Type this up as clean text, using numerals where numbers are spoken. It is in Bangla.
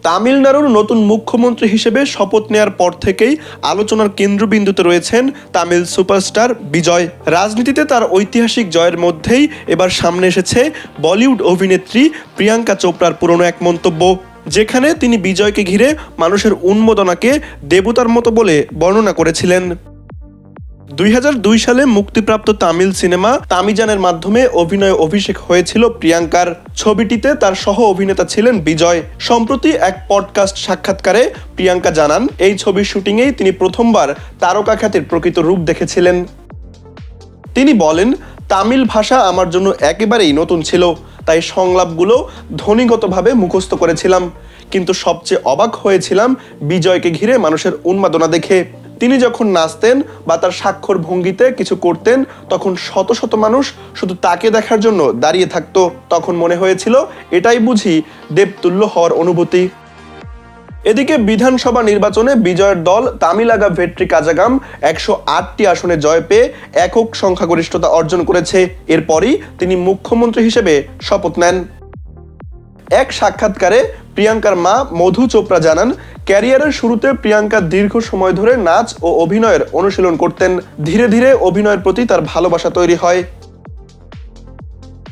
তামিলনাড়ুর নতুন মুখ্যমন্ত্রী হিসেবে শপথ নেয়ার পর থেকেই আলোচনার কেন্দ্রবিন্দুতে রয়েছেন তামিল সুপারস্টার বিজয়। রাজনীতিতে তার ঐতিহাসিক জয়ের মধ্যেই এবার সামনে এসেছে বলিউড অভিনেত্রী প্রিয়াঙ্কা চোপড়ার পুরনো এক মন্তব্য, যেখানে তিনি বিজয়কে ঘিরে মানুষের উন্মাদনাকে দেবতার মতো বলে বর্ণনা করেছিলেন। 2002 সালে মুক্তিপ্রাপ্ত তামিল সিনেমা তামিজানের মাধ্যমে অভিনয় অভিষেক হয়েছিল প্রিয়াঙ্কার। ছবিটিতে তার সহ অভিনেতা ছিলেন বিজয়। সম্প্রতি এক পডকাস্ট সাক্ষাৎকারে প্রিয়াঙ্কা জানান, এই ছবির শুটিংয়েই তিনি প্রথমবার তারকা খ্যাতির প্রকৃত রূপ দেখেছিলেন। তিনি বলেন, তামিল ভাষা আমার জন্য একেবারেই নতুন ছিল, তাই সংলাপগুলো ধ্বনিগতভাবে মুখস্থ করেছিলাম, কিন্তু সবচেয়ে অবাক হয়েছিলাম বিজয়কে ঘিরে মানুষের উন্মাদনা দেখে। তিনি যখন নাচতেন বা তার স্বাক্ষর ভঙ্গিতে কিছু করতেন, তখন শত শত মানুষ শুধু তাকে দেখার জন্য দাঁড়িয়ে থাকতো। তখন মনে হয়েছিল এটাই বুঝি দেবতুল্য হওয়ার অনুভূতি। এদিকে বিধানসভা নির্বাচনে বিজয়ের দল তামিলাগা ভেট্রি কাজাগাম 108টি আসনে জয় পেয়ে একক সংখ্যাগরিষ্ঠতা অর্জন করেছে। এরপরই তিনি মুখ্যমন্ত্রী হিসেবে শপথ নেন। এক সাক্ষাৎকারে প্রিয়াঙ্কার মা মধু চোপড়া জানান, ক্যারিয়ারের শুরুতে প্রিয়াঙ্কা দীর্ঘ সময় ধরে নাচ ও অভিনয়ের অনুশীলন করতেন। ধীরে ধীরে অভিনয়ের প্রতি তার ভালোবাসা তৈরি হয়।